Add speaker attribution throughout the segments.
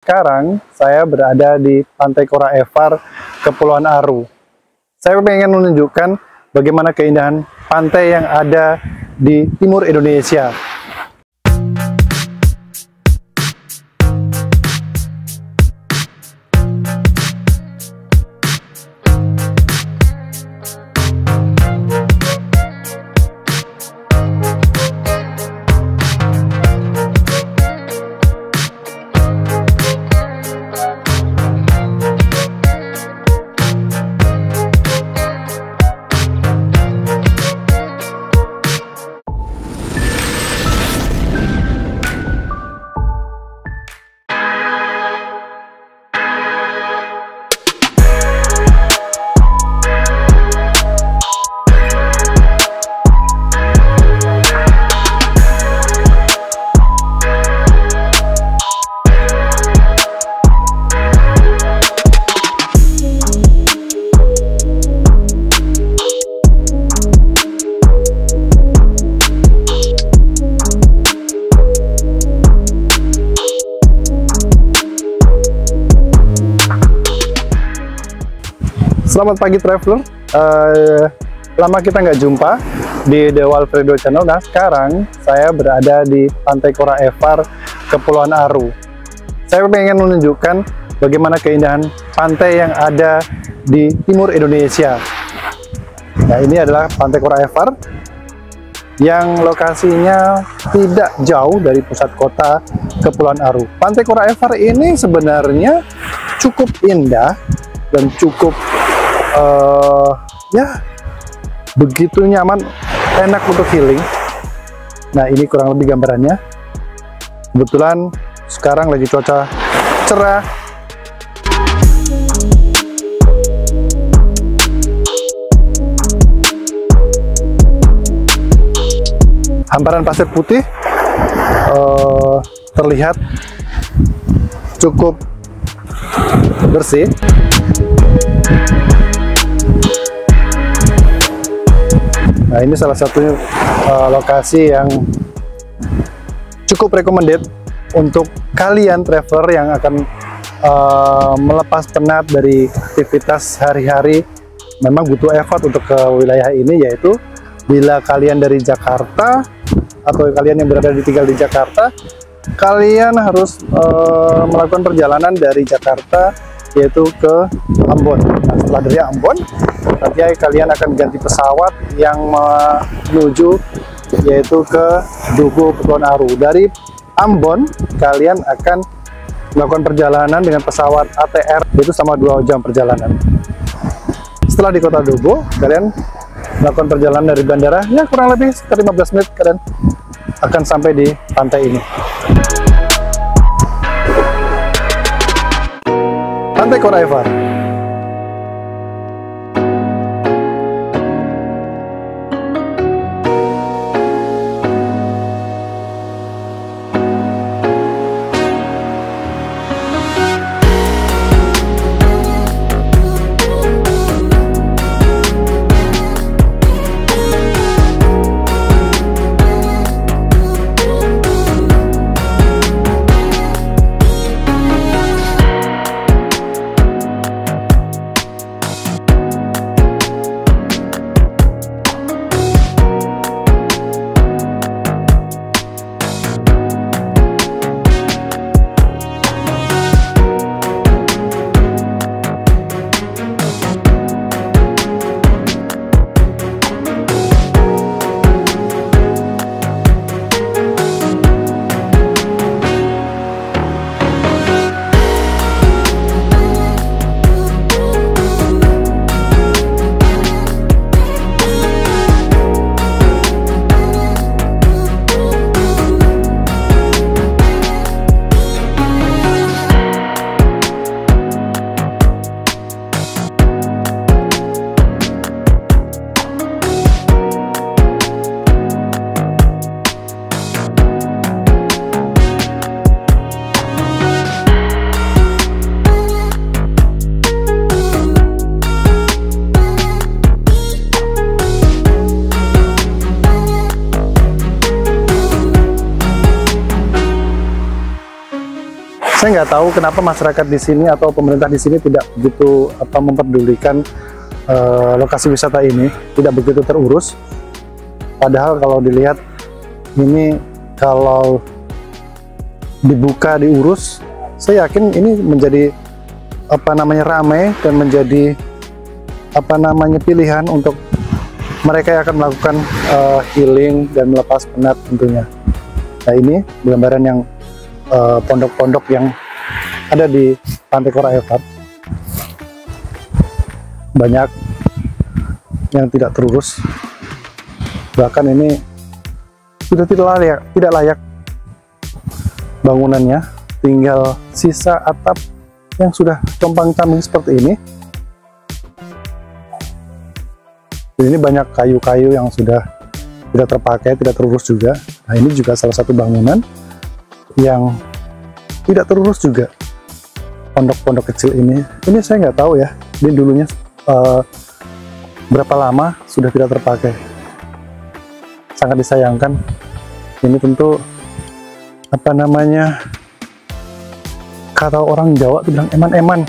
Speaker 1: Sekarang saya berada di Pantai Kora Evar, Kepulauan Aru. Saya ingin menunjukkan bagaimana keindahan pantai yang ada di timur Indonesia. Selamat pagi traveler, lama kita nggak jumpa di Dewa Alfredo Channel. Nah sekarang saya berada di Pantai Kora Evar, Kepulauan Aru. Saya ingin menunjukkan bagaimana keindahan pantai yang ada di timur Indonesia. Nah ini adalah Pantai Kora Evar yang lokasinya tidak jauh dari pusat kota Kepulauan Aru. Pantai Kora Evar ini sebenarnya cukup indah dan cukup ya begitu nyaman, enak untuk healing. Nah ini kurang lebih gambarannya. Kebetulan sekarang lagi cuaca cerah. Hamparan pasir putih terlihat cukup bersih. Nah ini salah satu lokasi yang cukup recommended untuk kalian traveler yang akan melepas penat dari aktivitas hari-hari. Memang butuh effort untuk ke wilayah ini, yaitu bila kalian dari Jakarta atau kalian yang tinggal di Jakarta, kalian harus melakukan perjalanan dari Jakarta yaitu ke Ambon. Nah, setelah dari Ambon nanti kalian akan ganti pesawat yang menuju yaitu ke Dugo, Kepulauan Aru. Dari Ambon kalian akan melakukan perjalanan dengan pesawat ATR, yaitu sama 2 jam perjalanan. Setelah di kota Dugo kalian melakukan perjalanan dari bandara, ya kurang lebih sekitar 15 menit kalian akan sampai di pantai ini. Pantai Kora Evar. tahu kenapa masyarakat di sini atau pemerintah di sini tidak begitu memperdulikan lokasi wisata ini, tidak begitu terurus. Padahal kalau dilihat ini, kalau dibuka, diurus, saya yakin ini menjadi ramai dan menjadi pilihan untuk mereka yang akan melakukan healing dan melepas penat tentunya. Nah, ini gambaran yang pondok-pondok yang ada di Pantai Kora Evar. Banyak yang tidak terurus, bahkan ini sudah tidak layak bangunannya, tinggal sisa atap yang sudah compang-camping seperti ini. Dan ini banyak kayu-kayu yang sudah tidak terpakai, tidak terurus juga. Nah, ini juga salah satu bangunan yang tidak terurus juga, pondok-pondok kecil ini saya nggak tahu ya, ini dulunya berapa lama sudah tidak terpakai. Sangat disayangkan. Ini tentu kata orang Jawa itu bilang eman-eman.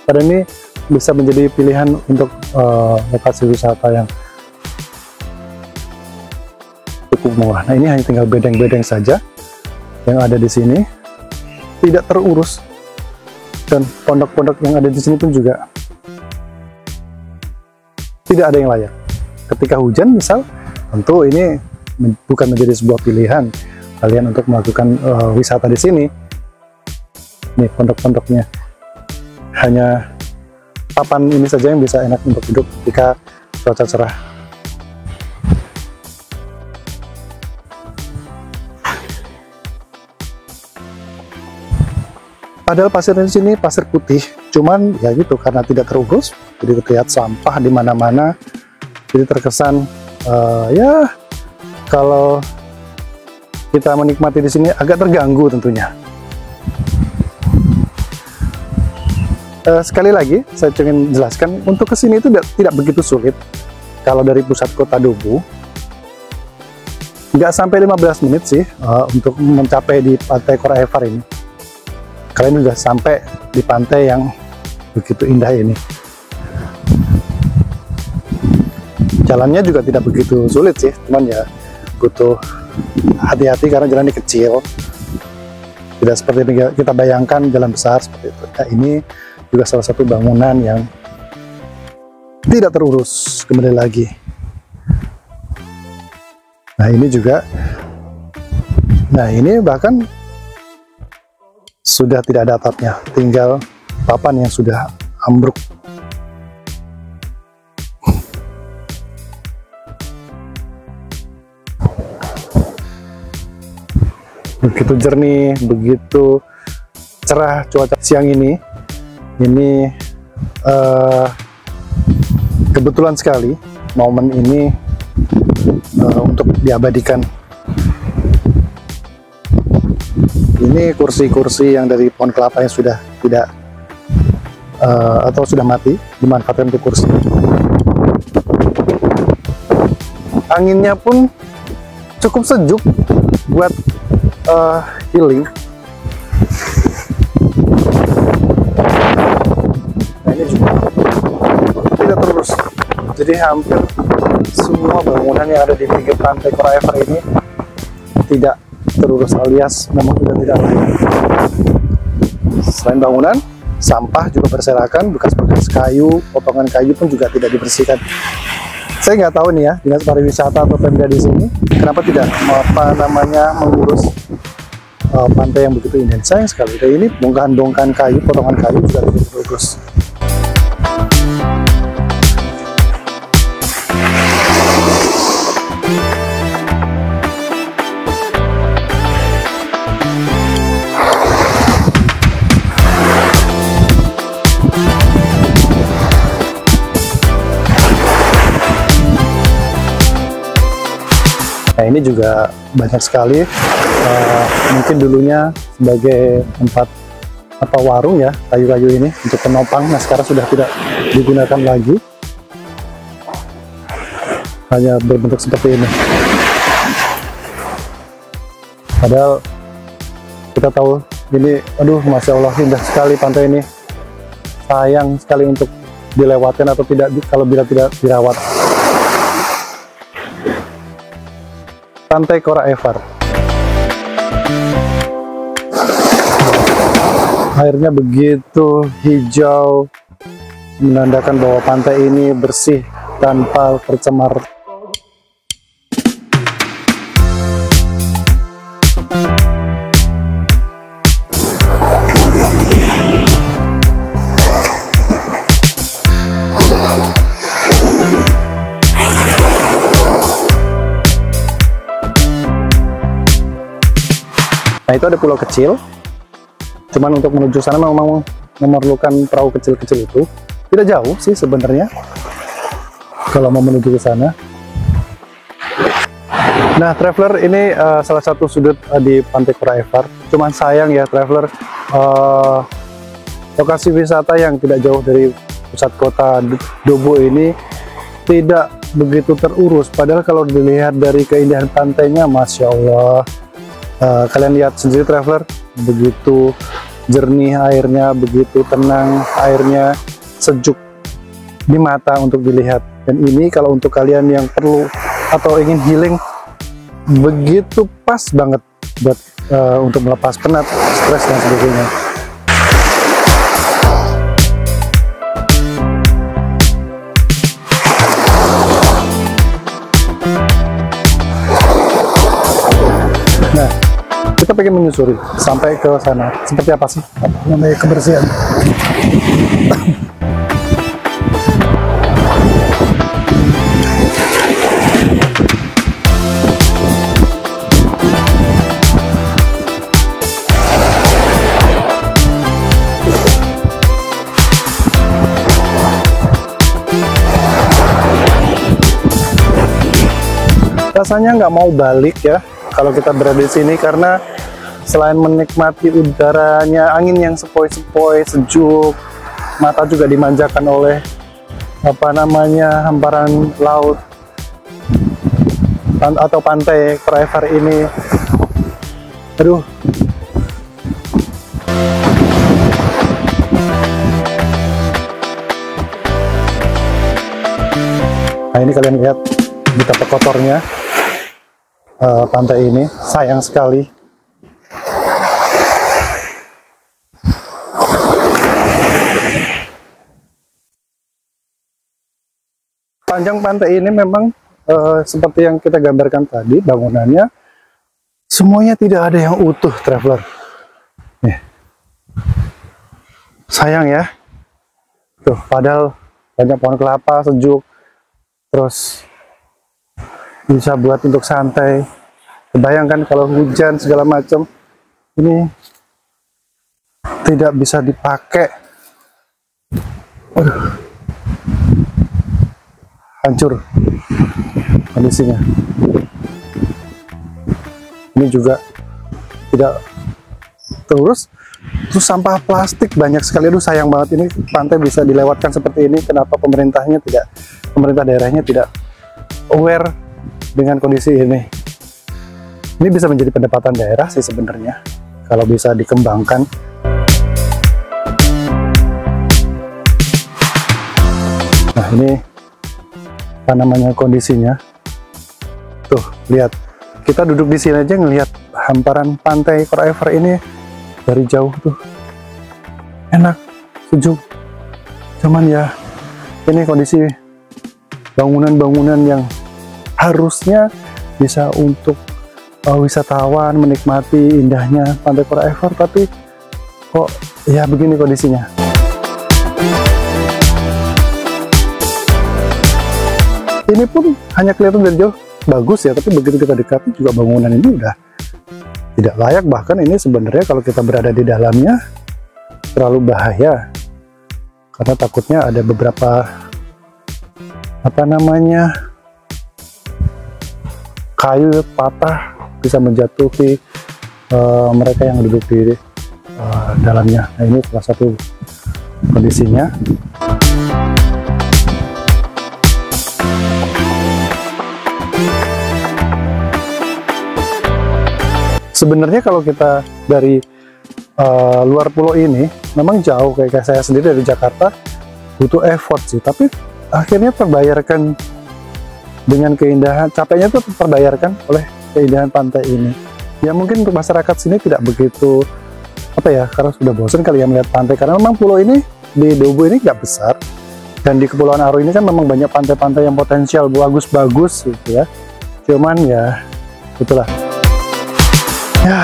Speaker 1: Padahal ini bisa menjadi pilihan untuk lokasi wisata yang cukup murah. Nah, ini hanya tinggal bedeng-bedeng saja yang ada di sini, tidak terurus, dan pondok-pondok yang ada di sini pun juga tidak ada yang layak. Ketika hujan misal, tentu ini bukan menjadi sebuah pilihan kalian untuk melakukan wisata di sini. Nih pondok-pondoknya, hanya papan ini saja yang bisa enak untuk duduk ketika cuaca cerah. Padahal pasir di sini pasir putih, cuman ya gitu, karena tidak terurus, jadi terlihat sampah di mana-mana. Jadi terkesan ya kalau kita menikmati di sini agak terganggu tentunya. Sekali lagi saya ingin jelaskan, untuk kesini itu tidak begitu sulit. Kalau dari pusat kota Dobu nggak sampai 15 menit sih untuk mencapai di Pantai Kora Evar ini. Kalian sudah sampai di pantai yang begitu indah ini. Jalannya juga tidak begitu sulit sih, cuman ya butuh hati-hati karena jalannya kecil. Tidak seperti kita bayangkan jalan besar seperti itu. Nah, ini juga salah satu bangunan yang tidak terurus kembali lagi. Nah, ini juga. Nah, ini bahkan sudah tidak ada atapnya, tinggal papan yang sudah ambruk. Begitu jernih, begitu cerah cuaca siang ini. Ini kebetulan sekali momen ini untuk diabadikan. Ini kursi-kursi yang dari pohon kelapa yang sudah tidak atau sudah mati, dimanfaatkan untuk kursi. Anginnya pun cukup sejuk buat healing. Nah, ini juga tidak terurus, jadi hampir semua bangunan yang ada di pinggir Pantai Kora Evar ini tidak terurus, alias memang sudah tidak layak. Selain bangunan, sampah juga berserakan, bekas-bekas kayu, potongan kayu pun juga tidak dibersihkan. Saya nggak tahu nih ya, Dinas Pariwisata atau Pemda di sini kenapa tidak mengurus pantai yang begitu indah. Sayang sekali. Dan ini bongkahan-bongkahan kayu, potongan kayu juga tidak terurus. Nah, ini juga banyak sekali mungkin dulunya sebagai tempat warung ya, kayu-kayu ini untuk penopang. Nah, sekarang sudah tidak digunakan lagi, hanya berbentuk seperti ini. Padahal kita tahu Ini aduh, masya Allah, indah sekali pantai ini. Sayang sekali untuk dilewatkan atau tidak kalau bila tidak dirawat. Pantai Kora Evar. Airnya begitu hijau, menandakan bahwa pantai ini bersih tanpa tercemar. Nah, itu ada pulau kecil. Cuman untuk menuju sana memang memerlukan perahu kecil-kecil itu. Tidak jauh sih sebenarnya kalau mau menuju ke sana. Nah, traveler, ini salah satu sudut di Pantai Kora Evar. Cuman sayang ya traveler, lokasi wisata yang tidak jauh dari pusat kota Dobbo ini tidak begitu terurus. Padahal kalau dilihat dari keindahan pantainya, masya Allah. Kalian lihat sendiri traveler, begitu jernih airnya, begitu tenang airnya, sejuk di mata untuk dilihat. Dan ini kalau untuk kalian yang perlu atau ingin healing, begitu pas banget buat untuk melepas penat, stres dan sebagainya. Nah, kita pengen menyusuri sampai ke sana. Seperti apa sih namanya kebersihan? Rasanya nggak mau balik ya kalau kita berada di sini, karena selain menikmati udaranya, angin yang sepoi-sepoi, sejuk, mata juga dimanjakan oleh hamparan laut atau pantai Kora Evar ini. Aduh, nah ini kalian lihat betapa kotornya pantai ini, sayang sekali. Panjang pantai ini memang seperti yang kita gambarkan tadi, bangunannya semuanya tidak ada yang utuh traveler. Nih. Sayang ya. Tuh, padahal banyak pohon kelapa, sejuk, terus bisa buat untuk santai. Bayangkan kalau hujan segala macam, ini tidak bisa dipakai. Hancur kondisinya. Ini juga tidak terurus. Terus sampah plastik banyak sekali. Aduh, sayang banget ini pantai bisa dilewatkan seperti ini. Kenapa pemerintah daerahnya tidak aware dengan kondisi ini? Ini bisa menjadi pendapatan daerah sih sebenarnya kalau bisa dikembangkan. Nah, ini apa namanya kondisinya? Tuh, lihat. Kita duduk di sini aja ngelihat hamparan pantai Kora Evar ini dari jauh tuh. Enak, sejuk. Cuman ya, ini kondisi bangunan-bangunan yang harusnya bisa untuk wisatawan menikmati indahnya pantai Kora Evar, tapi kok ya begini kondisinya. Ini pun hanya kelihatan dari jauh bagus ya, tapi begitu kita dekati juga bangunan ini udah tidak layak. Bahkan ini sebenarnya kalau kita berada di dalamnya terlalu bahaya, karena takutnya ada beberapa kayu patah, bisa menjatuhi mereka yang duduk di dalamnya. Nah, ini salah satu kondisinya. Sebenarnya kalau kita dari luar pulau ini memang jauh, kayak saya sendiri dari Jakarta butuh effort sih, tapi akhirnya terbayarkan dengan keindahan, capeknya tuh terbayarkan oleh keindahan pantai ini. Ya mungkin untuk masyarakat sini tidak begitu apa ya, karena sudah bosan kali ya melihat pantai, karena memang pulau ini di Dobo ini nggak besar, dan di Kepulauan Aru ini kan memang banyak pantai-pantai yang potensial bagus-bagus gitu ya. Cuman ya itulah ya,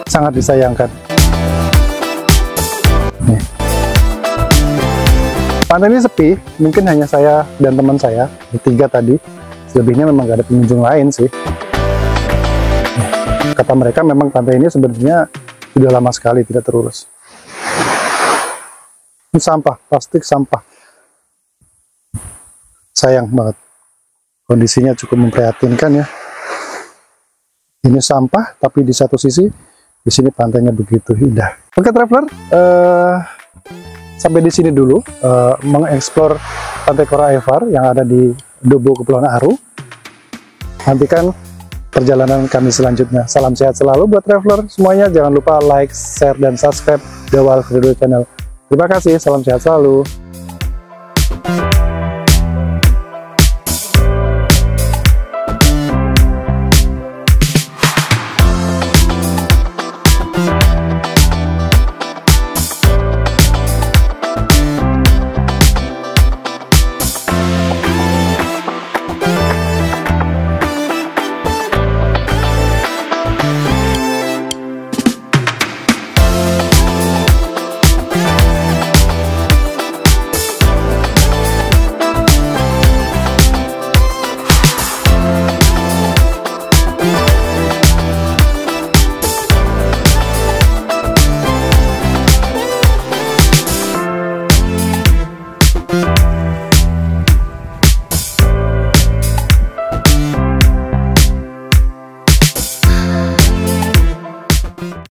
Speaker 1: sangat disayangkan. Nih. Pantai ini sepi, mungkin hanya saya dan teman saya bertiga tadi, selebihnya memang gak ada pengunjung lain sih. Kata mereka memang pantai ini sebenarnya sudah lama sekali tidak terurus. Ini sampah, plastik sampah. Sayang banget. Kondisinya cukup memprihatinkan ya. Ini sampah, tapi di satu sisi, di sini pantainya begitu indah. Oke traveler, sampai di sini dulu mengeksplor Pantai Kora Aivar yang ada di Dobo Kepulauan Aru. Nantikan perjalanan kami selanjutnya. Salam sehat selalu buat traveler semuanya. Jangan lupa like, share, dan subscribe The Wild Credo Channel. Terima kasih, salam sehat selalu.